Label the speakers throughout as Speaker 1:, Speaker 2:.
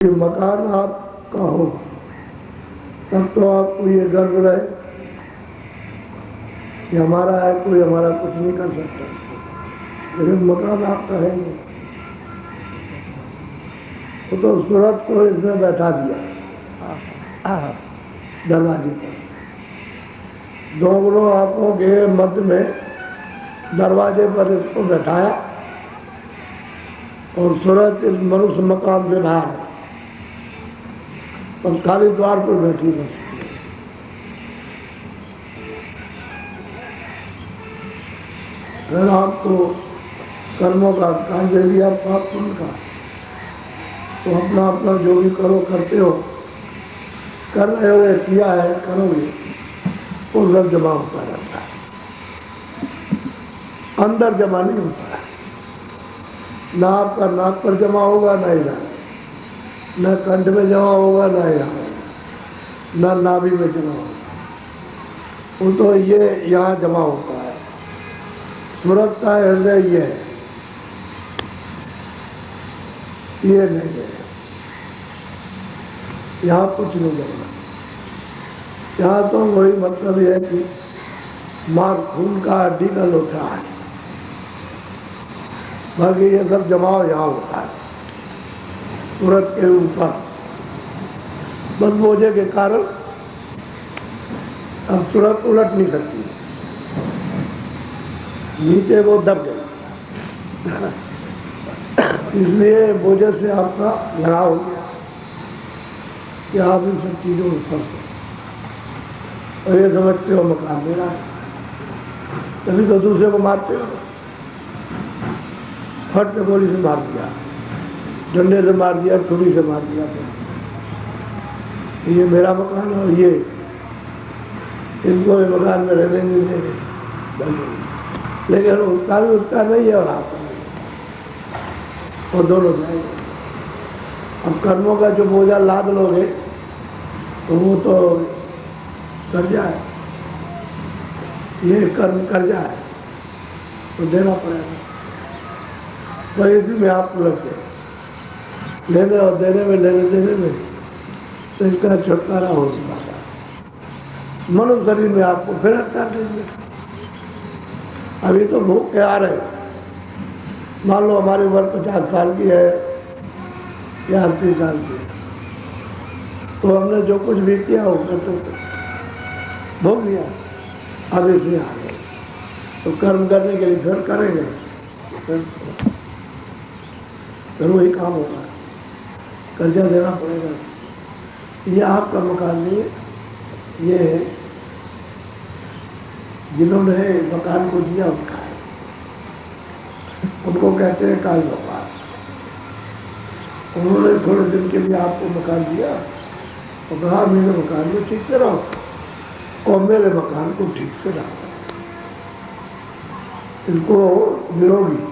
Speaker 1: कि मकान आपका हो तब तो आपको ये गर्व रहे कि हमारा है, कोई हमारा कुछ नहीं कर सकता। लेकिन मकान आपका है नहीं, तो सूरत को इसमें बैठा दिया दरवाजे पर, दोनों आंखों के मध्य में दरवाजे पर इसको बैठाया और सूरत इस मनुष्य मकान से बाहर है, बस खाली द्वार पर बैठी बस। अगर आपको कर्मों का काम दे दिया पाप पुण्य का, तो अपना अपना जो भी करो करते हो, कर रहे हो या किया है करोगे, वो सब जमा होता रहता है, अंदर जमा नहीं होता है। ना आपका नाक पर जमा होगा, ना इधर, न कंठ में जमा होगा, ना यहाँ, न नाभि में जमा होगा, वो तो ये यहाँ जमा होता है। सूरत का हृदय ये नहीं है, यहाँ कुछ नहीं जमा। यहाँ तो वही मतलब है कि मार खून का हड्डी का लोथा है, बाकी ये सब जमाव यहाँ होता है सूरत के ऊपर। बस बोझे के कारण अब सूरत उलट नहीं सकती, नीचे वो दब गई, इसलिए बोझे से आपका लगाव हो गया कि आप इन सब चीज़ों में फंस गए और ये समझते हो मकान मेरा है, तभी तो दूसरे को मारते हो। फट से गोली से मार दिया, डंडे से मार दिया, छुरी से मार दिया, तो ये मेरा मकान है और ये इनको भी मकान में रहने नहीं देंगे। लेकिन उसका भी उसका नहीं है और आपका नहीं है, और दोनों जाएंगे। अब कर्मों का जो बोझा लाद लोगे तो वो तो कर्जा है, ये कर्म कर्जा है, तो देना पड़ेगा। तो इसी में आप उलझ गए, लेने और देने में, लेने देने में, तो इसका छुटकारा हो सकता है। मनुष्य शरीर में आपको फिर कर देंगे। अभी तो भूख के आ रहे, मान लो हमारी उम्र 50 साल की है या 80 साल की है, तो हमने जो कुछ भी किया उसमें तो भोग लिया, अब इसमें आ गए, तो कर्म करने के लिए फिर करेंगे, फिर वही काम होगा, कर्जा देना पड़ेगा। ये आपका मकान नहीं है, ये जिन्होंने मकान को दिया उनका है, उनको कहते हैं काल व्यापार। उन्होंने थोड़े दिन के लिए आपको मकान दिया और कहा मेरे मकान में ठीक से रहो और मेरे मकान को ठीक से रखो, इनको निरोगी।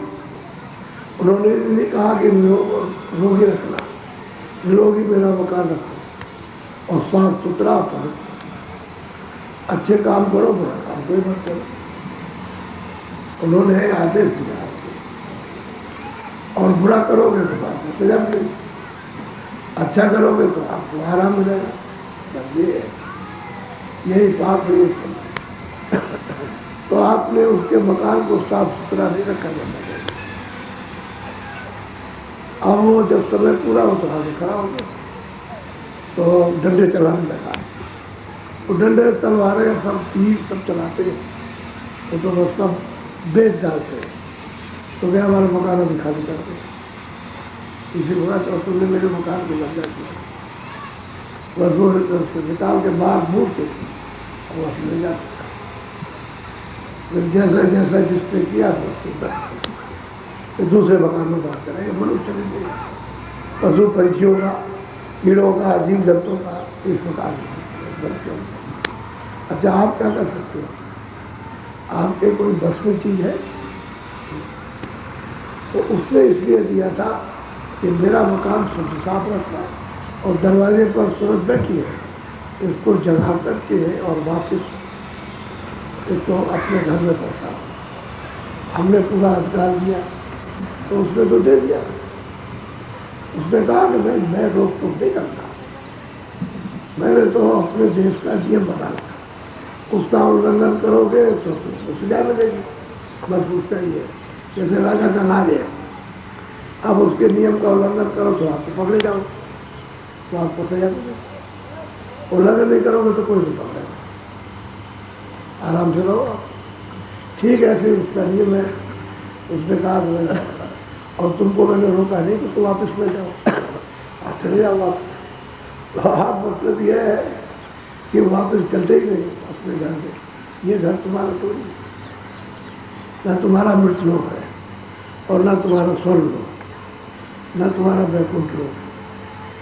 Speaker 1: उन्होंने नहीं कहा कि रोगी रखना, निरोगी मेरा मकान रखो और साफ सुथरा पर अच्छे काम करो, बुरा काम कोई मत करो। उन्होंने आदेश दिया और बुरा करोगे तो आपको सजा मिलेगी, अच्छा करोगे तो आपको आराम मिलेगा। यही पाप है। तो आपने उसके मकान को साफ सुथरा नहीं रखा जाता है। अब वो जब समय पूरा हो तो आगे खड़ा हो गया, तो डंडे चलाने लगा, तो डंडे तलवारें सब तीर सब चलाते हैं, तो बस सब बेच डालते हैं। तो क्या हमारा मकान अभी खाली कर दे, इसी बोला तो तुमने मेरे मकान को कब्जा किया, बस वो निकाल के बाहर मूड के और बस ले जाते। फिर जैसा जैसा जिसने किया तो दूसरे मकान में बात करेंगे। मनुष्य नहीं, पशु पंछियों का, कीड़ों का, जीव जंतुओं का इस प्रकार बच्चों। अच्छा, आप क्या कर सकते हो? आपके कोई बस में चीज़ है तो उसने इसलिए दिया था कि मेरा मकान शुद्ध साफ रखना और दरवाजे पर सूरत बैठी है, इसको जगा करके और वापस इसको अपने घर में पहुँचा। हमने पूरा अधिकार दिया तो उसने तो दे दिया, उसने कहा कि मैं रोक टोक नहीं करता, मैंने तो अपने देश का नियम बना रखा, उसका उल्लंघन करोगे तो तुमको सजा मिलेगी, बस उसका ही है। जैसे राजा का नाज है, अब उसके नियम का उल्लंघन करो तो आपको पकड़े जाओ, तो आपको सजा मिलेगी, उल्लंघन नहीं करोगे तो कोई नहीं पकड़ेगा, आराम से रहो आप। ठीक है, फिर उसका नियम है, उसने कहा और तुमको मैंने रोका नहीं कि तुम वापस ले जाओ, आप चले जाओ वापस। तो आप मतलब यह है कि वापस चलते ही नहीं अपने घर में, ये घर तुम्हारा तो नहीं, न तुम्हारा मृत्यु है और न तुम्हारा स्वर्ग लोक, न तुम्हारा वैकुंठ लोक,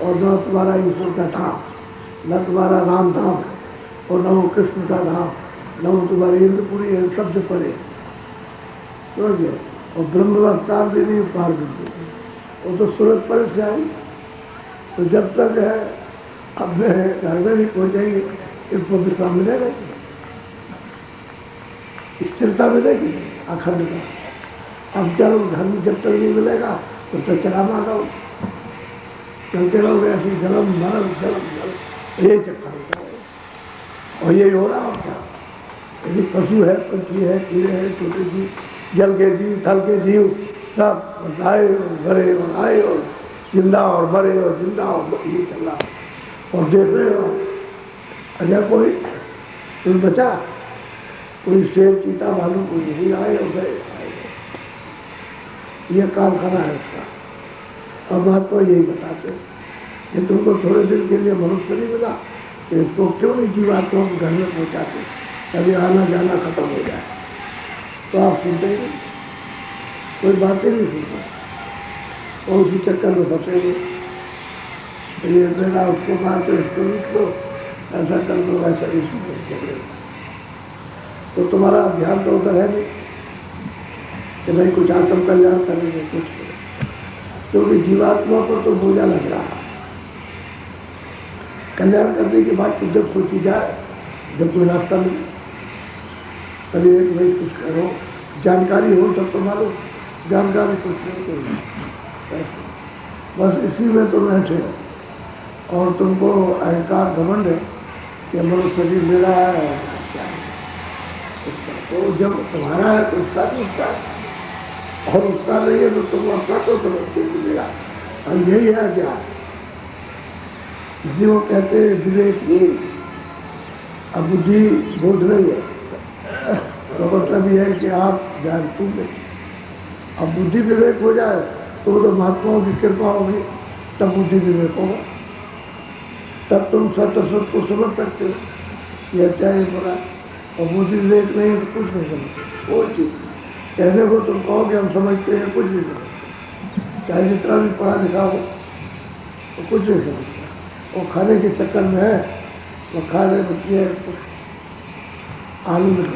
Speaker 1: और न तुम्हारा ईश्वर का धाम, न तुम्हारा राम धाम है, और न वो कृष्ण का धाम, न वो तुम्हारी इंद्रपुरी है, सबसे परे। समझ गए? और ब्रह्मवक्ता भी नहीं, पार भी नहीं, वो तो सूरत पर से आई। तो जब तक है अपने घर में नहीं पहुँचेंगे, इसको विश्राम मिलेगा, स्थिरता मिलेगी, अखंडता। अब चलो घर में जब तक नहीं मिलेगा तब तक चला मार रहो, चलते रहोगे ऐसे जन्म मरण यही चक्कर होता है, और यही हो रहा होता है। यदि पशु है, पंछी है, कीड़े हैं, छोटे जीव, जल के जीव, थल के जीव, सब आए और मरे और आए और जिंदा और मरे और जिंदा और ये चल रहा। और देख रहे हो अगर कोई बचा, कोई शेर चीता भालू कोई नहीं आए और गए, ये कारखाना है उसका। अब महात्मा यही बताते कि तुमको थोड़े दिन के लिए मनुष्य नहीं मिला, तो इसको क्यों नहीं जीवात्मा को घर में पहुँचाते, कभी आना जाना खत्म हो जाए। तो आप सुनते ही नहीं, कोई बातें नहीं सुनते, और उसी चक्कर में फंसेंगे। ये मेरा उसको मारते, इसको लूट लो, ऐसा कर लो, ऐसा इसी में तो तुम्हारा ध्यान तो उधर है नहीं कि भाई कुछ आत्म कल्याण करेंगे, कुछ नहीं, क्योंकि जीवात्मा को तो बोझा लग रहा है। कल्याण करने की बात तो जब सोची जाए, जब कोई रास्ता मिले, कभी एक भाई कुछ करो, जानकारी हो तब तो मालूम, जानकारी कुछ नहीं कोई, बस इसी में तुम ऐसे हो। और तुमको अहंकार घमंड है कि मनुष्य शरीर मेरा है, तो जब तुम्हारा है तो उसका भी उसका है, और उसका नहीं है तो तुम अपना तो समझते मिलेगा। और यही है ज्ञान, इसी को कहते हैं विवेकहीन। अब बुद्धि बोध नहीं है तो मतलब ये है कि आप जानते नहीं। अब बुद्धि विवेक हो जाए तो महात्माओं की कृपा होगी, तब बुद्धि विवेक होगा, तब तुम सत्य सत्य को समझ सकते हो, ये अच्छा है बुरा। और बुद्धि विवेक नहीं है तो कुछ नहीं समझते, वो चीज़ कहने को तुम कहोगे हम समझते हैं, कुछ नहीं समझते, चाहे जितना भी पढ़ा लिखा हो तो कुछ नहीं समझता। वो खाने के चक्कर में है, वो खा रहे बच्चे आलू में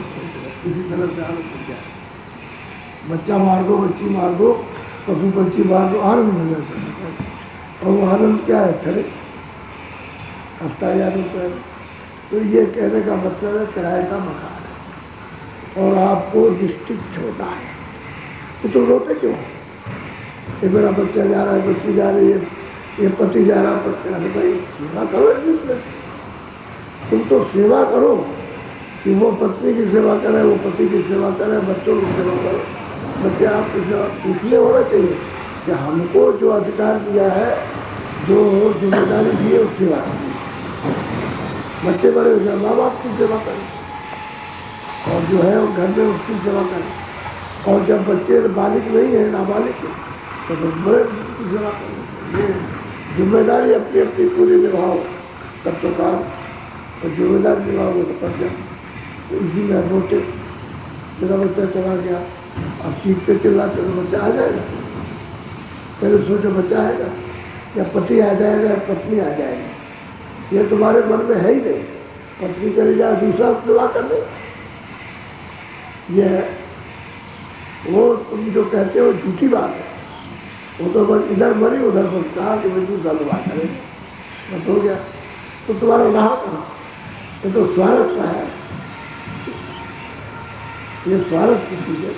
Speaker 1: किसी तरह से आलू बन जाए, बच्चा मार दो, बच्ची मार दो, पशु पंछी मार दो, आनंद मिल जाता है। और वो आनंद क्या है, चले हफ्ता या रुपये। तो ये कहने का मतलब है किराए का मकान है और आपको डिस्ट्रिक्ट छोटा है, तो तुम रोते क्यों? ये मेरा बच्चा जा रहा है, बच्ची जा रही है, ये पति जा रहा है, पति जा रहा है, भाई सेवा करो, तुम तो सेवा करो कि वो पत्नी की सेवा करे, वो पति की सेवा करे, बच्चों की सेवा करो। बच्चे आपकी सेवा इसलिए होना चाहिए कि हमको जो अधिकार दिया है, जो जिम्मेदारी दी है, उसकी सेवा करें। बच्चे बड़े हो जाए, माँ बाप की सेवा करें, और जो है वो घर में उसकी सेवा करें। और जब बच्चे बालिक नहीं है, नाबालिग है, तो बड़े की सेवा करें। ये जिम्मेदारी अपनी अपनी पूरी निभाओ, तब तो काम, और जिम्मेदारी निभाओगे तो कर जाओ। तो इसी में रोते, मेरा बच्चा चला गया, अब चीखते चिल्लाते तो बच्चा आ जाएगा। पहले सोचो बच्चा आएगा या पति आ जाएगा या पत्नी आ जाएगी, ये तुम्हारे मन में है ही नहीं। पत्नी चली जाए, दूसरा विवाह कर ले, ये वो तुम जो कहते हो झूठी बात है। वो तो बस इधर मरी उधर बस कहा कि मैं दूसरा विवाह करेंगे, बस हो गया। तो तुम्हारा रहा कहाँ, ये तो स्वार्थ का है, ये स्वार्थ की चीज़ है।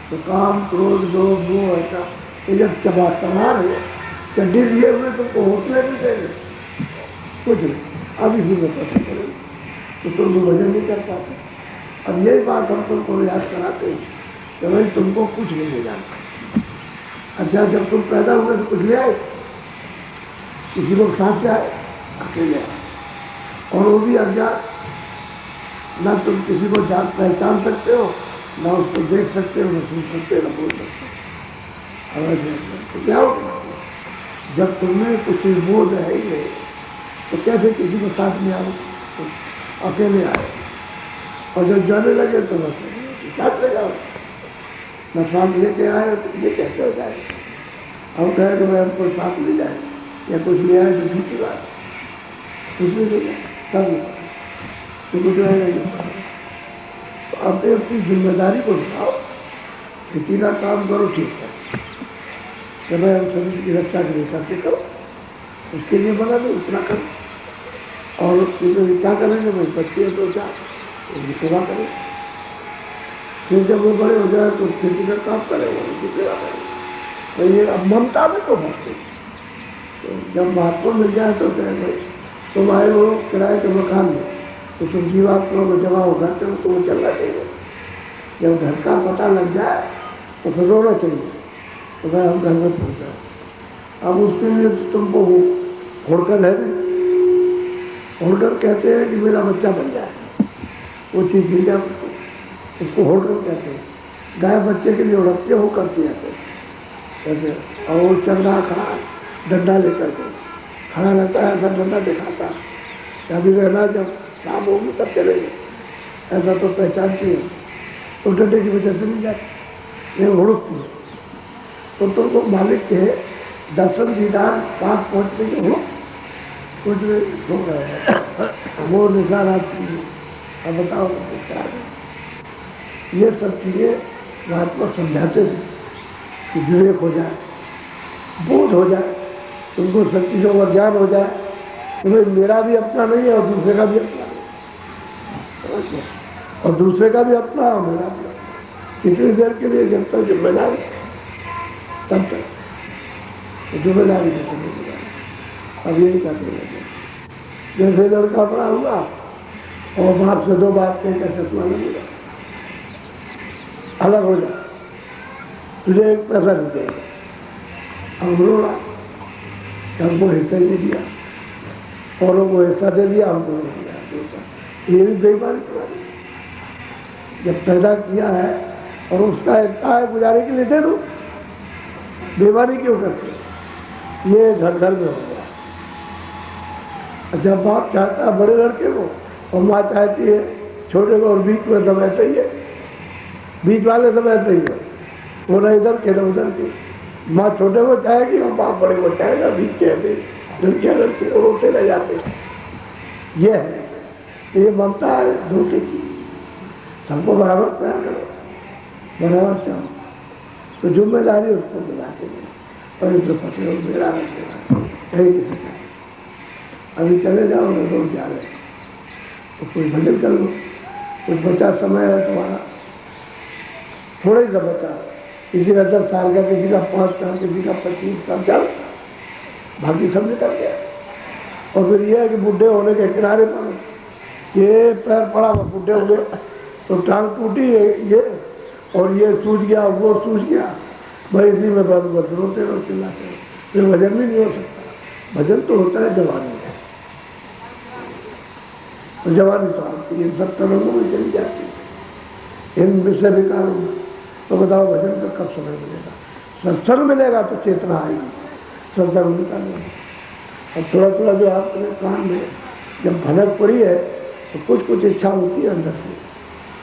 Speaker 1: तो काम क्रोध लोभ मोह ऐसा ये जब चबा तमार है चड्डी लिए हुए तुमको हौसले नहीं देंगे कुछ नहीं। अब इसी में पता करें तो तुम भजन नहीं कर पाते। अब यही बात हम तुमको याद कराते हैं कि भाई तुमको कुछ नहीं ले जाना। अच्छा जब तुम पैदा हुए तो कुछ ले आए, किसी लोग साथ से आए, अकेले आए, और वो भी अज्ञात। ना तुम किसी को जान पहचान सकते हो, ना उसको देख सकते हो, ना सुन सकते हो, ना बोल सकते हो। तो क्या होगा जब तुम्हें कुछ बोध है ही नहीं तो कैसे किसी को साथ में आओ? तो अकेले आए, और जब जाने लगे तो बस साथ ले जाओ। न साथ लेके आए तो ये कैसे हो जाए? अब कहे तो मैं हमको साथ ले जाए या कुछ ले आए तो दूसरी बात, कुछ भी ले जाए तब तो कुछ रहेगा नहीं। तो अपने अपनी जिम्मेदारी को उठाओ कि तीना काम करो ठीक है, कि मैं हम सभी की रक्षा के लिए करके करो, उसके लिए बना दो उतना करो। और क्या करेंगे भाई? बच्चे तो क्या उनकी सेवा करें, फिर जब वो बड़े हो जाए तो खेती का काम करेंगे, उनकी सेवा करेंगे। तो ये अब ममता में तो भरते, तो जब महात्मा मिल जाए तो कहें भाई तुम आए हो किराए के मकान में, तो तुम जीवात्मा को जमा हो घर से तो वो चलना चाहिए। जब घर का पता लग जाए तो फिर रोना चाहिए तो भाई हम घर में पहुँच जाए। अब उसके लिए तुमको होड़कर है नहीं, होड़कर कहते हैं कि मेरा बच्चा बन जाए, वो चीज़ मिल जाए उसको होड़कर कहते हैं। गाय बच्चे के लिए उड़पते हो करती है कैसे, और वो चल रहा खड़ा डंडा लेकर के खड़ा रहता है, ऐसा डंडा दिखाता है अभी रहना, जब शाम होगी तब चलेंगे, ऐसा तो पहचानती है। तो डंडे की वजह से नहीं जाती, ये हुड़कती है। तो तुमको मालिक के दर्शन दीदार पास पहुँचने के हो कुछ भी हो रहे हैं वो निशान आती है। अब बताओ क्या है? ये सब चीज़ें महात्मा समझाते थे कि विवेक हो जाए, बोध हो जाए, तुमको सब चीज़ों का ज्ञान हो जाए कि भाई मेरा भी अपना नहीं है और दूसरे का भी अपना नहीं, और दूसरे का भी अपना और मेरा भी अपना। इतनी देर के लिए जब तक जिम्मेदारी तब तक जिम्मेदारी नहीं समझ। अब यही करने लगे, जैसे लड़का बड़ा हुआ और बाप से दो बात कहकर चश्मा लगेगा, अलग हो जाए, तुझे एक पैसा नहीं देगा। अब रो रहा, हमको हिस्सा ही नहीं दिया, औरों को हिस्सा दे दिया, हमको नहीं दिया। ये भी बेईमानी तुम्हारी, जब पैदा किया है और उसका हिस्सा है गुजारे के लिए दे दो, बेईमानी क्यों करते? ये घर घर में हो गया। जब बाप चाहता है बड़े लड़के को और माँ चाहती है छोटे को, और बीच में सब ऐसे ही है, बीच वाले सब ऐसे ही है, वो ना इधर के ना उधर के। माँ छोटे को चाहेगी और बाप बड़े को चाहेगा, बीच के ऐसे लड़कियाँ लड़के रोते रह जाते। ये है, ये ममता है धोखे की। सबको बराबर प्यार करो, बराबर चाहो, तो जिम्मेदारी उसको दिलाते हैं। और जो फंसे हो मेरा यही किसी का। अभी चले जाओ ना, रोज जा रहे तो कोई भजन कर लो, कुछ बचा समय है तुम्हारा, थोड़ा ही सा बचा, किसी का 10 साल का, किसी का 5 साल, किसी का 25 साल, चल बाकी सब निकल गया। और फिर यह है कि बुढ़े होने के किनारे पर ये पैर पड़ा हुआ, बुढ़े हो गए तो टांग टूटी ये, और ये सूझ गया, वो सूझ गया, भाई इसी में बस रोते रोते लाते, फिर भजन भी नहीं हो सकता। भजन तो होता है जवानी में, तो जवानी तो आपकी इन सब तरंगों में चली जाती है, इन विषय विकारों में। तो बताओ भजन का कब समय मिलेगा? सत्संग मिलेगा तो चेतना आएगी, सत्संग मिलता नहीं। और थोड़ा थोड़ा जो आपने कान में जब भनक पड़ी है तो कुछ कुछ इच्छा होती है अंदर से,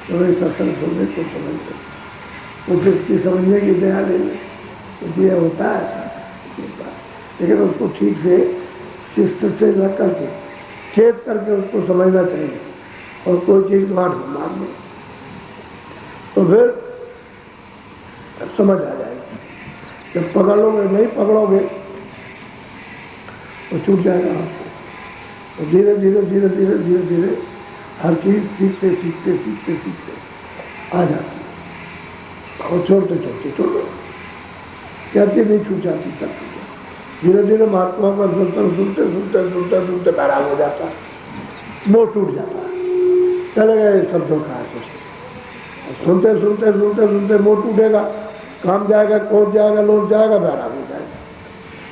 Speaker 1: तो वही सत्संग सुनने को समझते, कुछ इसकी समझने की दया लेने कुछ ये होता है, लेकिन उसको ठीक से शिस्त से न करके चेत करके उसको समझना चाहिए। और कोई चीज़ मान लो तो फिर समझ आ जाएगी। जब पकड़ लोगे, नहीं पकड़ोगे तो छूट जाएगा आपको। तो धीरे धीरे धीरे धीरे धीरे धीरे हर चीज़ सीखते सीखते सीखते सीखते आ जाती है। और छोड़ते छोड़ते छोड़ो, कहती नहीं छूट जाती तक। धीरे धीरे महात्मा का सुनते सुनते सुनते सुनते सुनते बैराग हो जाता है, मोह टूट जाता है, चले गए शब्दों का है। सुनते सुनते सुनते सुनते मोह टूटेगा, काम जाएगा, क्रोध जाएगा, लोभ जाएगा, बैराग हो जाएगा।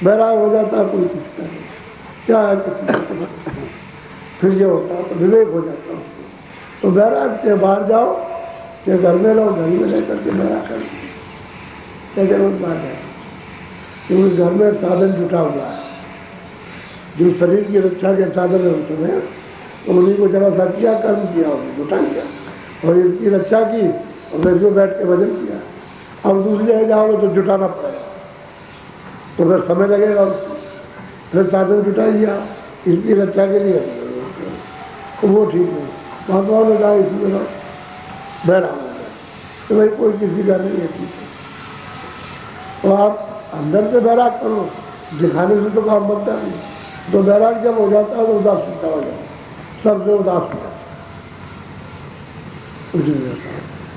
Speaker 1: बैराग हो जाता है, कोई पूछता नहीं क्या है, फिर ये होता है तो विवेक हो जाता है। तो बैराग के बाहर जाओ, के घर में रहो, घर में रह करके बैराग कर क्या जरूरत बात है, क्योंकि घर में साधन जुटा हुआ है, जो शरीर की रक्षा के साधन है उसमें, तो उन्हीं को जरा सा किया, कर्म किया, उन्हें जुटा किया और इसकी रक्षा की और फिर जो बैठ के भजन किया। अब दूसरी जगह जाओगे तो जुटाना पड़ेगा, तो फिर समय लगेगा, फिर साधन जुटाइए इसकी रक्षा के लिए, तो वो ठीक नहीं। महात्माओं ने कहा इसमें बैराग हो गया, तो भाई कोई किसी का नहीं है, ठीक है, तो आप अंदर से बैराग करो, दिखाने से तो काम बनता नहीं। तो बैराग जब हो जाता है तो उदासीनता हो जाता है, सबसे उदास हो जाता है, कुछ नहीं रहता,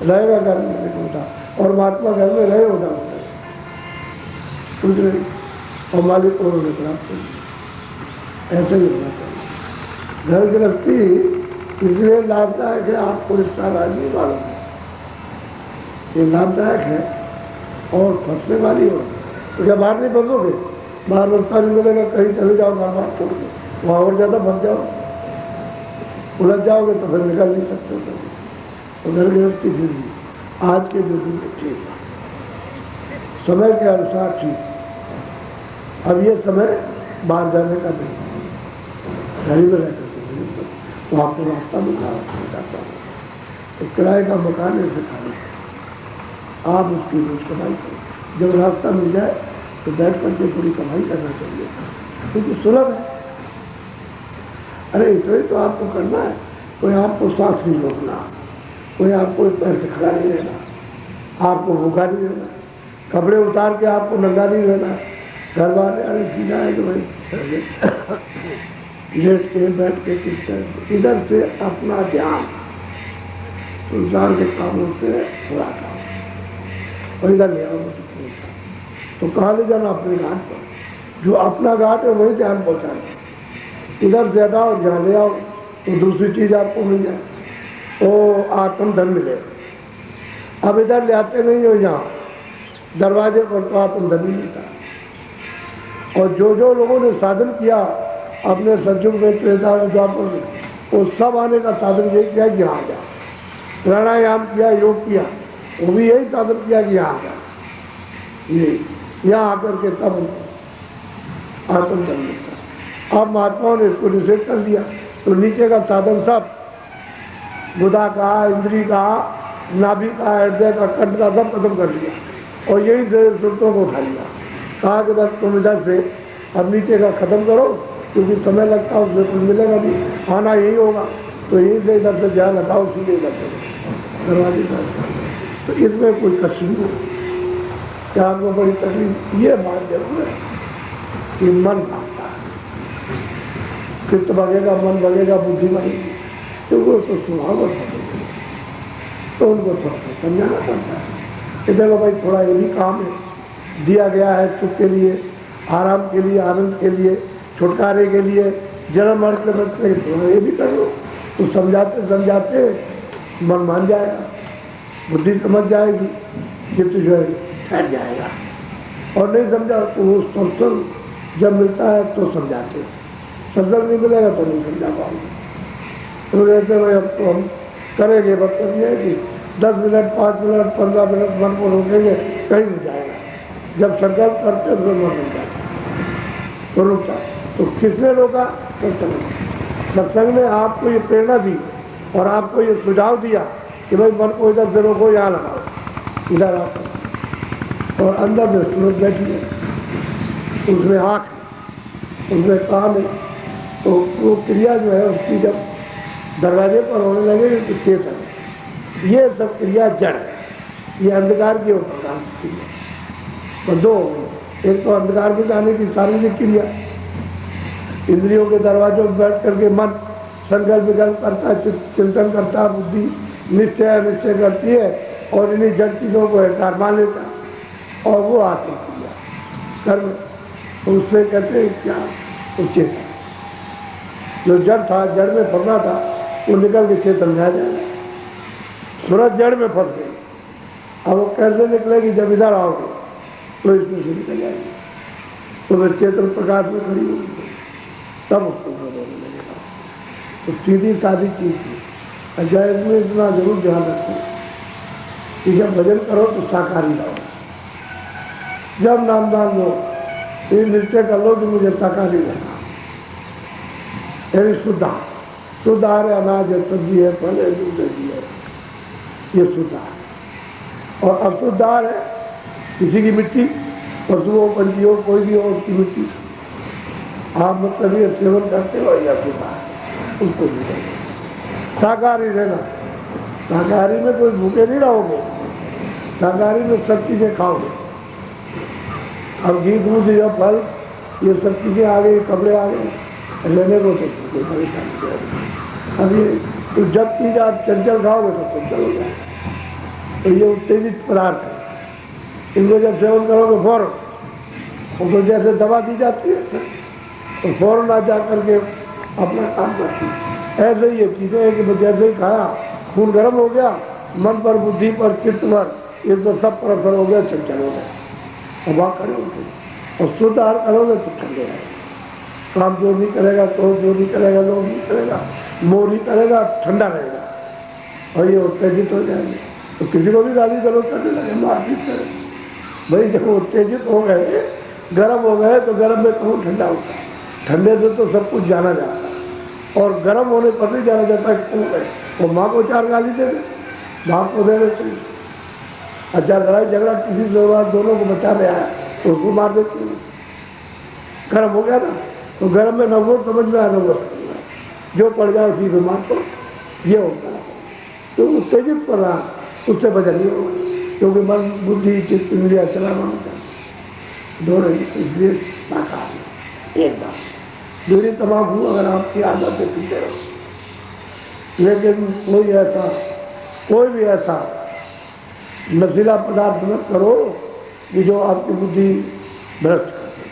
Speaker 1: रहेगा घर में होता, और महात्मा घर में रहे उदास होता है, कुछ नहीं, और मालिक को प्राप्त ऐसे ही होना चाहिए। घर गृहस्थी इसलिए लाभदायक है, आपको इसका राज नहीं मालूम है, ये लाभदायक है और फंसने वाली हो, तो क्या बाहर नहीं बंदोगे, बाहर रास्ता नहीं मिलेगा, कहीं चले जाओ घर बार छोड़ के, वहाँ और ज़्यादा फंस जाओ, उलझ जाओगे तो फिर निकल नहीं सकते हो। तो घर गृहस्थी फिर भी आज के जो दिन ठीक है, समय के अनुसार ठीक। अब ये समय बाहर जाने का नहीं, घर ही में रह करके तो आपको रास्ता जाता है, तो किराए का मकान है सिखाने, आप उसकी रोज कमाई करो, जब रास्ता मिल जाए तो बैठ करके थोड़ी कमाई करना चाहिए, क्योंकि सुलभ है। अरे इतना ही तो आपको करना है, कोई आपको सांस नहीं रोकना, कोई आपको पैर से खड़ा नहीं रहना, आपको भूखा नहीं रहना, कपड़े उतार के आपको नंगा नहीं रहना, घर वाले अरे सीधा है कि भाई लेट के बैठ के किस तरह इधर से अपना ध्यान संसार के कामों से थोड़ा काम, और इधर ले आओ तो कहाँ ले जाना, अपने घाट पर, जो अपना घाट है वही ध्यान पहुँचाना, इधर से हटाओ जहाँ ले आओ तो दूसरी चीज़ आपको मिल जाए, ओ आत्मधन मिले। अब इधर ले आते नहीं हो, यहाँ दरवाजे पर तो आत्मधन नहीं मिलता। और जो जो लोगों ने साधन किया अपने सत्युग में, त्रेता में, द्वापर में, वो सब आने का साधन यही किया कि यहाँ जा, प्राणायाम किया, योग किया, वो भी यही साधन किया कि यहाँ जा, ये यहाँ आकर के तब आत्मधन मिलता। अब महात्माओं ने इसको निषेध कर दिया, तो नीचे का साधन सब बुधा का, इंद्री का, नाभि का, हृदय का, कंठ का सब खत्म कर दिया, और यही सूत्रों को उठा लिया, कहा कि बस तुम इधर से अब नीचे का खत्म करो, क्योंकि समय लगता है उसमें कुछ मिलेगा नहीं, आना यही होगा, तो यहीं से इधर से ध्यान हटाओ, सीधे इधर से दरवाजे का। तो इसमें कोई कष्ट नहीं हो, क्या आपको बड़ी तकलीफ, ये बात जरूर है कि मन भागता है, चित्त भगेगा, मन भगेगा, बुद्धि भगेगी, क्योंकि उसको स्वभाव तो उनको थोड़ा सा समझाना पड़ता है कि देखो भाई थोड़ा ये भी काम है, दिया गया है सुख के लिए, आराम के लिए, आनंद के लिए, छुटकारे के लिए, जन्म मरण के बचने के लिए, ये भी कर लो, तो समझाते समझाते मन मान जाएगा, बुद्धि समझ जाएगी, चित्त जो है ठहर जाएगा। और नहीं समझा तो वो सत्संग जब मिलता है तो समझाते, सत्संग नहीं मिलेगा तो नहीं समझा पाओगे। तो कहते भाई अब तो हम करेंगे, मतलब ये है कि 10 मिनट, 5 मिनट, 15 मिनट मन को रोकेंगे, कहीं नहीं जाएगा, जब संकल्प करते तो मन मिल जाता तो रुकता। तो किसने रोका? सत्संग ने आपको ये प्रेरणा दी और आपको ये सुझाव दिया कि भाई मन को इधर से रोको, यहाँ लगाओ, इधर आकर, और अंदर में सूरज बैठी है, उसमें आँख है, उसमें कान है, तो वो क्रिया जो है उसकी जब दरवाजे पर होने लगे तो चेतन, ये सब क्रिया जड़ है, ये अंधकार के ऊपर काम क्रिया। तो दो, एक तो अंधकार में जाने की शारीरिक क्रिया, इंद्रियों के दरवाजों पर बैठ करके मन संकल्प विकल्प करता है, चिंतन करता है, बुद्धि निश्चय अनिश्चय करती है और इन्हीं जड़ चीज़ों को कार मान लेता है, और वो आत्म क्रिया। कर्म, तो उससे कहते हैं क्या, वो चेतन। जो जड़ था, जड़ में फंसा था, वो निकल के चेतन में आ जाएगा। सूरज जड़ में फंस गई, अब वो कैसे निकलेगी? जब इधर आओगे तो इसमें से निकल जाएगी, तो वह चेतन प्रकाश में खड़ी होगी, तब उसको होने लगेगा। तो सीधी सादी चीज थी। अध्याय में इतना जरूर ध्यान रखो कि जब भजन करो तो साकारी लाओ। जब नामदान लो, ये निश्चय कर लो कि मुझे साकारी रहना, यानी शुद्ध शुद्ध आहार है, अनाज है, सब्जी है, फल है, दूध है, घी है, ये शुद्ध आहार। और अशुद्ध आहार है किसी की मिट्टी, पशुओं पंछियों कोई भी हो उसकी मिट्टी, आप मतलब ये सेवन करते हो या शुद्ध आहार, उसको भी करो। शाकाहारी रहना, शाकाहारी में कोई भूखे नहीं रहोगे, शाकाहारी में सब चीज़ें खाओगे। अब घी दूध या फल ये सब चीज़ें आ गई, कपड़े आ गए, लेने को तो कोई परेशानी नहीं। अब ये तो जब चीज़ आप चंचल खाओगे तो चंचल हो जाए। तो ये उत्तेजित पदार्थ है, इनको जब सेवन करोगे फौरन, उनको जैसे दवा दी जाती है तो फौरन आ जा करके अपना काम करती है। ऐसे ही ये चीज़ें हैं कि जैसे ही खाया खून गर्म हो गया, मन पर, बुद्धि पर, चित्त पर, ये तो सब पर असर हो गया, चंचल हो गया, अब वहाँ खड़े होते। और शुद्ध आहार करोगे तो ठंडे रहेगा, काम जो नहीं करेगा, तो जो नहीं करेगा, लोग नहीं करेगा, मोह नहीं करेगा, ठंडा रहेगा, और ये उत्तेजित हो जाएंगे। तो किसी को भी गाली गलौज करने लगे, मारपीट करें, भाई जब उत्तेजित हो गए, गर्म हो गए, तो गर्म में कौन ठंडा होता है? ठंडे से तो सब कुछ जाना जाता है, और गर्म होने पर नहीं जाना जाता है। क्यों गए? वो माँ को 4 गाली दे दे, बाप को दे देते, अच्छा लड़ाई झगड़ा किसी दोनों को बचा ले आया तो उसको मार देते हैं। गर्म हो गया ना, तो गर्म में न वो समझ में आया, न वो जो पड़ जाए उसी को मार को, ये होता है। तो उत्तेजित पड़ रहा, उससे बचा नहीं होगा, क्योंकि मन, बुद्धि, चित्त, इंद्रिया चलाना होता है दोनों। इसलिए शाकाहारी एक बात। दूरी तम्बाकू अगर आपकी आदत है पीते रहो, लेकिन कोई भी ऐसा नशीला पदार्थ मत करो कि जो आपकी बुद्धि भ्रष्ट कर दे,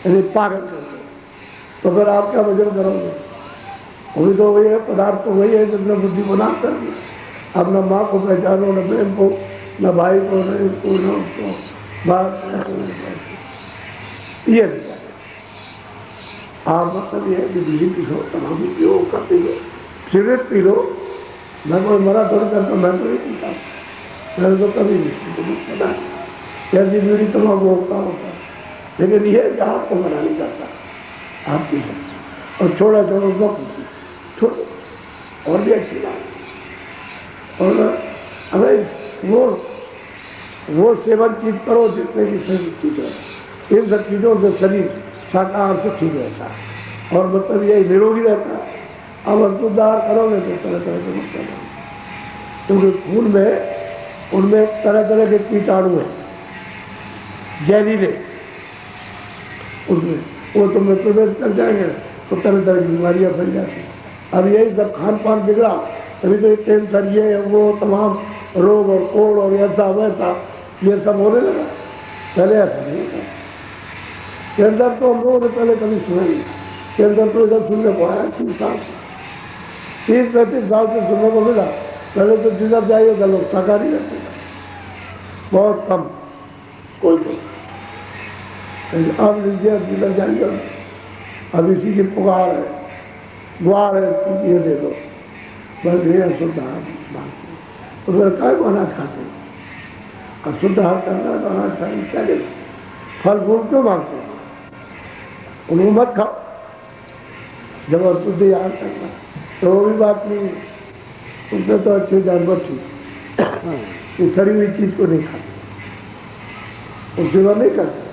Speaker 1: यानी पागल कर दे, तो फिर आप क्या भजन करोगे? वही तो वही है, पदार्थ तो वही है जिसने बुद्धि को नाश कर दिया। अब न माँ को पहचानो, न बहन को, न भाई को, न इसको, न उसको, बात ये नहीं। आप मतलब ये है कि बीड़ी पी लो, तम्बाकू पियो, का P low, cigarette P low, मैं कोई मरा थोड़ी करता, मैं तो नहीं पीता, मैंने तो कभी नहीं, तो मुझे पता है कैसी बीड़ी तम्बाकू होता है। लेकिन ये कि आपको मना नहीं करता, आप पी सकते, और छोड़ा छोड़ो छोड़ो, और भी अच्छी बात। और अरे वो सेवन चीज करो जितने की सही चीज है, इन सब चीज़ों से शरीर शाकाहार से ठीक रहता है, और मतलब यही निरोगी रहता है। अब अशुद्ध आहार करोगे तो तरह तरह के नुकसान होंगे, क्योंकि खून में उनमें तरह तरह के कीटाणु हैं, जहरीले, उसमें वो तुम्हें प्रवेश कर जाएंगे तो तरह तरह की बीमारियाँ फैल जाती हैं। अब यही सब खान पान बिगड़ा, तभी तो कैंसर, ये वो तमाम रोग और कोड़ और ऐसा वैसा ये सब होने लगा। पहले ऐसा नहीं था। कैंसर तो हम लोगों ने पहले कभी सुना नहीं, कैंसर तो इधर सुनने को आया 30 साल, 30-35 साल से सुनने को मिला। पहले तो जिधर जाइए उधर लोग शाकाहारी रहते थे, बहुत कम, कोई तो। अब लीजिए, जिधर जाइए अब इसी की पुकार है, गुहार है, ये दे दो, बस ये अशुद्ध आहार मांगते। तो फिर काय को अनाज खाते हो? अशुद्ध आहार करना तो अनाज खाने क्या देना? फल फूल क्यों मांगते हो? उनको मत खाओ जब अशुद्ध आहार करना, तो वो भी बात नहीं है। उसमें तो अच्छे जानवर थी, इस सड़ी हुई चीज को नहीं खाते, उस सेवा नहीं करते,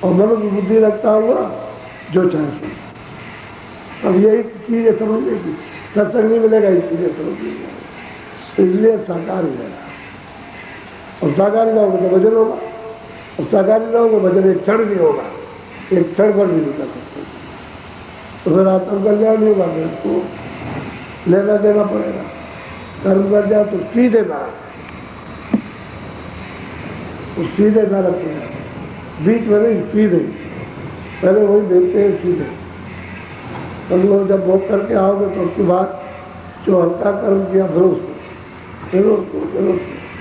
Speaker 1: और मनुष्य बुद्धि रखता हुआ जो चाहे सुन। अब यही चीज है समझने की, सत्संग नहीं मिलेगा, इस चीजें समझ नहीं, तो इसलिए शाकाहारी रहेगा। और शाकाहारी रहोगे तो भजन होगा, और शाकाहारी रहोगे भजन एक क्षण नहीं होगा, एक क्षण पर भी नहीं कर सकते। तो फिर आत्मकल्याण नहीं होगा, उसको लेना देना पड़ेगा। कर्म कर जाए तो सीधे ना, सीधे ना रखेगा, बीच में नहीं, सीधे पहले वही देखते हैं सीधे। तो लोग जब वॉक करके आओगे तो उसके बाद जो हल्का कर्म किया फिर उसको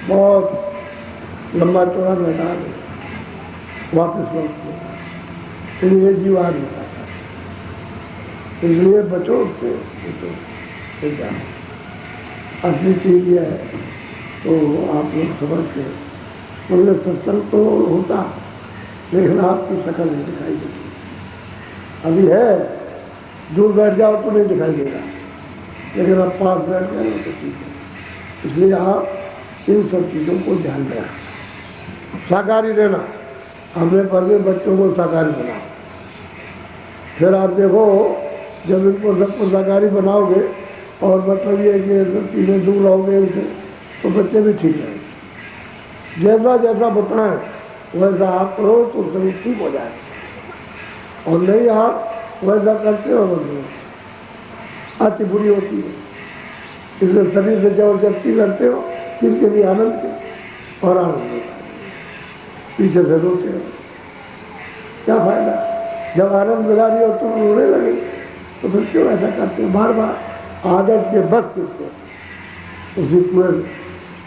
Speaker 1: बहुत लंबा चौड़ा मैदान है, वापस लौटते फिर ये जीव आ नहीं पाता, इसलिए बचो उससे, बचो क्या असली चीज यह है। तो आप लोग समझते हैं, बोले सत्संग तो होता लेकिन आपकी शक्ल नहीं दिखाई देती। अभी है, दूर बैठ जाओ तो नहीं दिखाई देगा, लेकिन आप पास बैठ जाए तो ठीक है। इसलिए आप इन सब चीज़ों को ध्यान दें, साकारी रहना। हमने पहले बच्चों को साकारी बनाओ, फिर आप देखो जब इनको सबको साकारी बनाओगे और मतलब ये कि सब चीज़ें दूर रहोगे उनसे, तो बच्चे भी ठीक रहेंगे। जैसा जैसा बतना है वैसा आप करो तो शरीर ठीक हो जाए, और नहीं आप वैसा करते हो मतलब अच्छी बुरी होती है। इसलिए शरीर से जबरदस्ती करते हो किसके लिए? आनंद के, और आनंद होता है, पीछे से रोते हो, क्या फायदा? जब आनंद मिला रही हो तुम रोने लगे तो फिर क्यों ऐसा करते हो? बार बार आदत के बस किसको उसी कुएं में,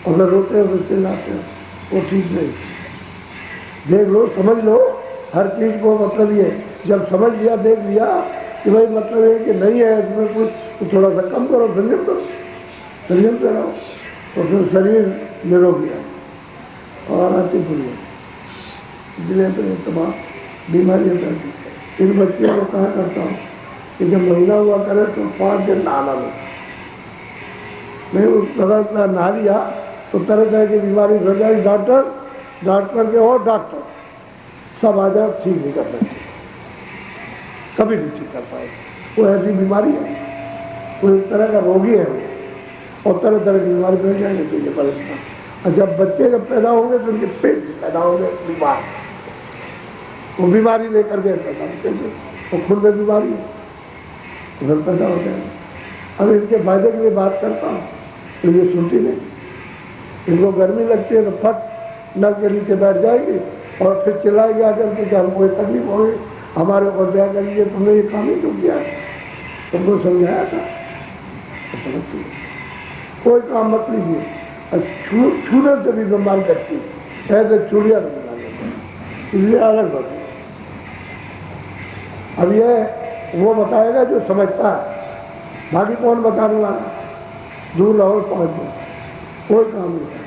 Speaker 1: अगर रोते हो तो चिल्लाते हो, वो ठीक नहीं। देख लो, समझ लो हर चीज़ को, मतलब ये जब समझ लिया, देख लिया कि भाई मतलब ये कि नहीं है इसमें कुछ, तो थोड़ा सा कम करो, संयम करो, संयम से रहो, तो फिर शरीर निरोगी है और अच्छी बुरी है। इसलिए तो ये तमाम बीमारियाँ फैलती है। इन बच्चों को कहा करता हूँ कि जब महीना हुआ करे तो 5 दिन नहाना लो, नहीं उस तरह नहा लिया तो तरह तरह की बीमारी हो जाएगी। डॉक्टर के और डॉक्टर सब आ जाए, ठीक नहीं कर सकते, कभी नहीं ठीक कर पाए। वो ऐसी बीमारी है, वो एक तरह का रोगी है और तरह तरह की बीमारी फैल जाएंगे तो ये परेशान। और जब बच्चे जब पैदा होंगे तो उनके पेट में पैदा होंगे बीमार, वो बीमारी लेकर के पैदा होते हैं, वो खुद में बीमारी है तो फिर पैदा हो जाएगा। अब इनके फायदे के लिए बात करता हूँ तो ये सुनती नहीं। इनको गर्मी लगती है तो फट नल के नीचे बैठ जाएगी और फिर चिल्लाएगी आकर के हमको कोई तकलीफ हो गई, हमारे ऊपर दया करिए, तुमने ये काम ही क्यों किया है, तुमको समझाया था, तो समझती है। कोई काम मत लीजिए, छूने से भी बीमार करती है, ऐसे चूड़िया से बीमार करती है, इसलिए अलग बात है। अब ये वो बताएगा जो समझता है, बाकी कौन बताने वाला? दूर रहो, पहुँच जाओ, कोई काम नहीं है।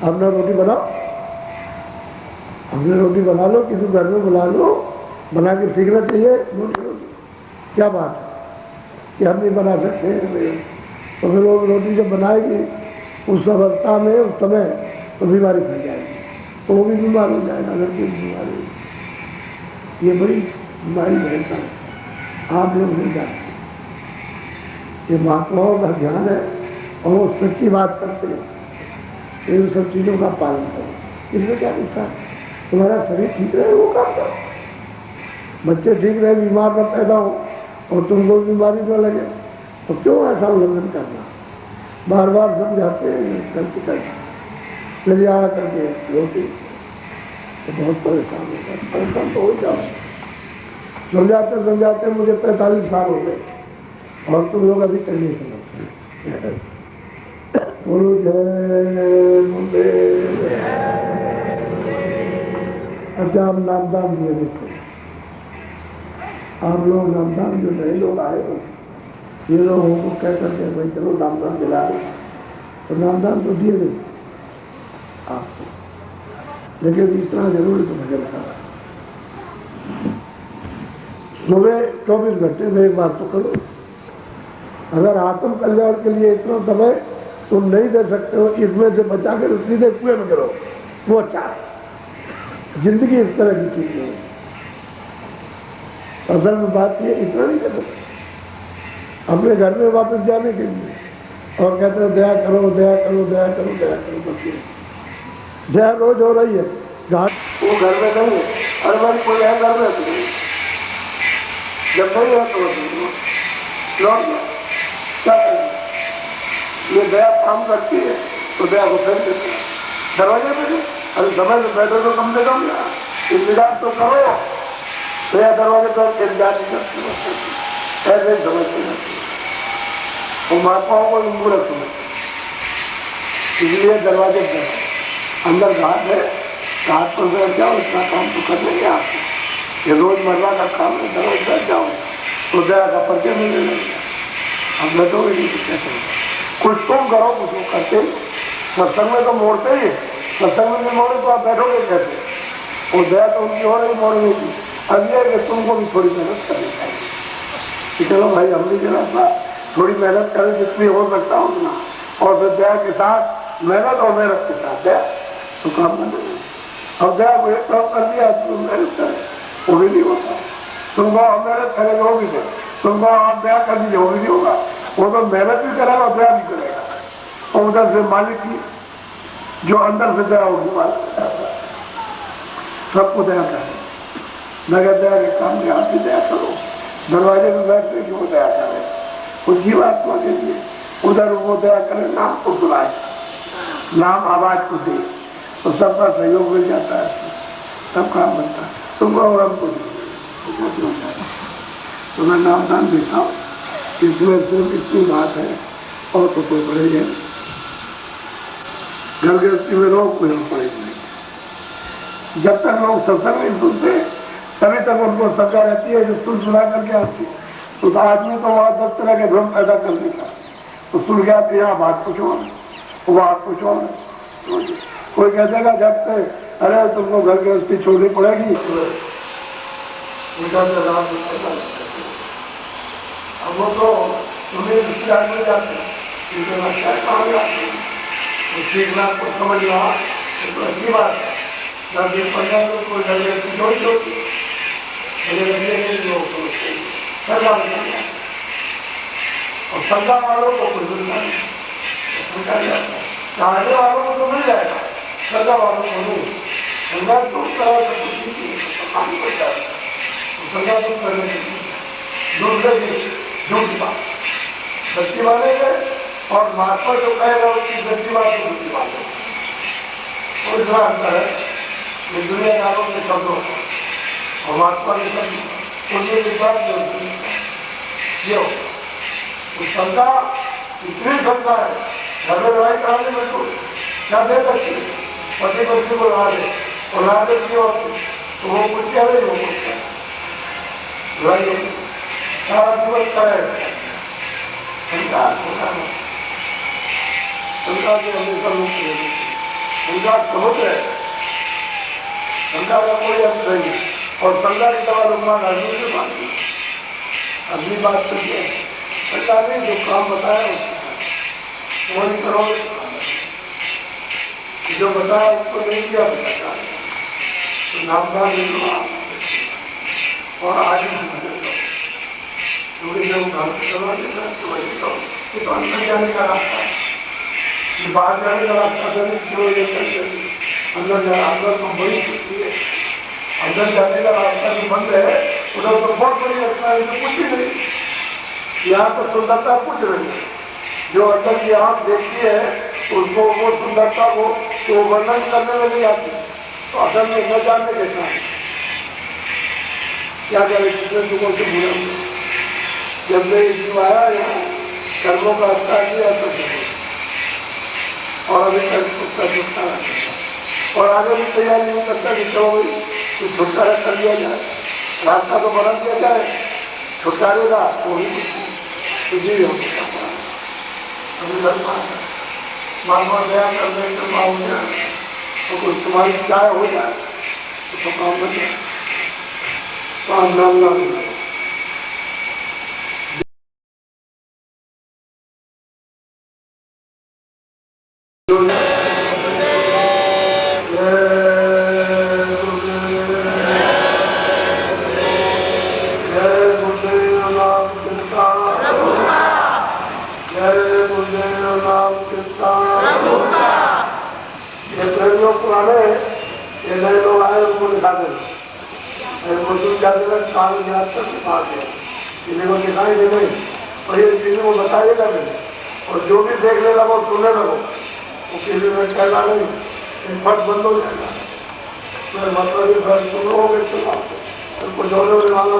Speaker 1: अपना रोटी बनाओ, हमने रोटी बना लो, किसी घर में बुला लो, बना के सीखना चाहिए रोटी। क्या बात है कि हम नहीं बना सकते? तो फिर वो रोटी जब बनाएगी उस अवस्था में, उस समय, तो बीमारी फैल जाएगी, तो वो भी बीमार हो जाएगा। अगर कोई बीमारी, ये बड़ी बीमारी रहता है, आप लोग नहीं जानते। ये महात्माओं का ध्यान है और वो सच्ची बात करते हैं, इन सब चीज़ों का पालन करो। इसमें क्या लिखा है? तुम्हारा शरीर ठीक रहे वो काम करो, बच्चे ठीक रहे, बीमार न पैदा हो और तुमको बीमारी न लगे, तो क्यों ऐसा उल्लंघन करना? बार बार समझाते हैं, गलती करते ले आया करके रोटी, तो बहुत परेशान होगा। परेशान तो हो जाओ, समझाते समझाते मुझे 45 साल हो गए और तुम लोग अभी तक नहीं समझते। बोलो जय मुंडे। अच्छा, आप नामदान दिए देखो, आप लोग नामदान जो नए लोग आए हो, ये लोगों को कह करके भाई चलो नामदान दिला दो, तो नामदान तो दिए नहीं आपको, लेकिन इतना जरूरी तो भजन का सुबह 24 घंटे में एक बार तो करो। अगर आत्म कल्याण के लिए इतना समय तुम नहीं दे सकते हो, इसमें से बचा कर सीधे कुएं में करो, वो अच्छा है। जिंदगी इस तरह की चीज नहीं है। असल में बात ये इतना नहीं कर सकते अपने घर में वापस जाने के लिए, और कहते हैं दया करो दया करो दया करो दया करो, बस ये दया रोज हो रही है, घाट वो घर में नहीं है, हर बार कोई है घर में, जब नहीं है तो लौट गया, क्या करेंगे? ये दया काम करती है तो दया को फेर देते हैं दरवाजे पे। अरे समय से बैठो तो कम से कम इंतजार तो करो, नया दरवाजे पर इंतजार नहीं करते, ऐसे समझते नहीं और महात्माओं को मूर्ख समझते। इसलिए दरवाजे पर अंदर घाट है, घाट पर बैठ जाओ, इसका काम तो कर लेंगे आपको। ये रोजमर्रा का काम है, दरवाजे बैठ जाओ तो दया का परिचय मिलने लगेगा। अब मैं तो नहीं कैसे कुछ तुम करो, कुछ वो करते ही। सत्संग में तो मोड़ते ही, सत्संग में नहीं मोड़े तो आप बैठोगे कैसे? और दया तो उनकी हो रही मोड़ने की। अब ये कि तुमको भी थोड़ी मेहनत करनी चाहिए। चलो भाई हम भी जरा सा थोड़ी मेहनत करें जितनी हो सकता हूँ ना, और फिर दया के साथ मेहनत और मेहनत के साथ दया तो काम बने। अब दया को एक काम कर दिया, तुम मेहनत करें वो भी नहीं होता। तुमको हम मेहनत करेंगे वो भी नहीं, तुमको आप दया कर दीजिए वो भी नहीं होगा। वो तो मेहनत भी करेगा और दया भी करेगा, और उधर से मालिक की जो अंदर से दया होगी मालिक सबको दया करें। नगर दया के काम में आप भी दया करो, दरवाजे में बैठने की वो दया करें, उस जीवात्मा के लिए उधर वो दया करें, नाम को बुलाए, नाम आवाज को दे तो सबका सहयोग मिल जाता है, सब काम बनता है। तुमको और हमको तो मैं नाम दान देता हूँ। इसमें सिर्फ इतनी बात है और तो कोई पड़ेगा घर गृहस्थी में लोग कोई पड़ेगा नहीं। जब तक लोग सत्संग नहीं सुनते तभी तक उनको सजा रहती है जो सुन सुना करके आती है। तो आदमी तो वहाँ 10 तरह के भ्रम पैदा कर देता, तो सुन गया कि यहाँ बात पूछो वो बात पूछो। कोई कह देगा जब से अरे तुमको घर गृहस्थी छोड़नी पड़ेगी, अब वो तो तुम्हें विचार में जाते सीखना को समझना तो अच्छी बात है। जब ये पढ़ना तो कोई घर गृहस्थी छोड़ होती और संगा वालों को कोई मिलना नहीं, चाहने वालों को तो मिल जाएगा, संगा वालों को नहीं। संगा तो पानी पड़ जाएगा, संगा तो करने दूसरे झूठता सच्ची वाले है। और महात्मा जो कहेगा उसकी सच्ची बात है, दूसरी बात है। और इसका अंतर है कि दुनियादारों के शब्दों और महात्मा के शब्द उनके विश्वास ये हो शंका इतनी शंका है। घर में लड़ाई कराने में तो क्या दे सकती है, पति पत्नी को लड़ा दे और लड़ा दे तो वो कुछ क्या नहीं, वो कुछ क्या लड़ाई सारा जीवन का है शंका शंका से हमेशा मुक्त है। शंका समुद्र है, शंका का कोई अंत नहीं। और शंका की दवा लोग अग्नि से मांगी, अगली बात तो ये शंका ने जो काम बताया वही करो, जो बताया उसको नहीं किया बताया तो नामदान नहीं और आज तो अंदर जाने का रास्ता है, बाहर जाने का रास्ता क्यों अंदर जाना अंदर तो बड़ी खुशी है। अंदर जाने का रास्ता जो बंद है उधर तो बहुत बड़ी रचना है, तो कुछ ही नहीं। यहाँ तो सुंदरता कुछ नहीं है, जो अंदर की आँख देखती है उसको वो सुंदरता को तो वर्णन करने में नहीं आती, तो असल में न जानने देता है क्या करे दूसरे लोगों से बुरा। जब मैं जीव आया यहाँ कर्मों का अच्छा किया तो और अभी तक उसका छुटकारा और आगे भी तैयारी नहीं करता कि चलो भाई तो छुटकारा कर दिया जाए, रास्ता तो बना दिया जाए छुटकारे का, वो भी कुछ जी हो अभी मालवा दया करने के हो जाए तो कुछ तुम्हारी चाय हो जाए तो काम बन जाए, काम नाम ना हो जाए। पुराने ये नए लोग आए उनको दिखा देना, मजदूर जाते हैं काल याद तक दिखा दे, इन्हें को दिखाई दे नहीं और ये चीजें वो बताइएगा नहीं, और जो भी देख लेगा वो सुनने लगो वो किसी में कहना नहीं, फट बंद हो जाएगा। मैं माता जी घर सुनो हो गए तो आपको जोड़े मांगा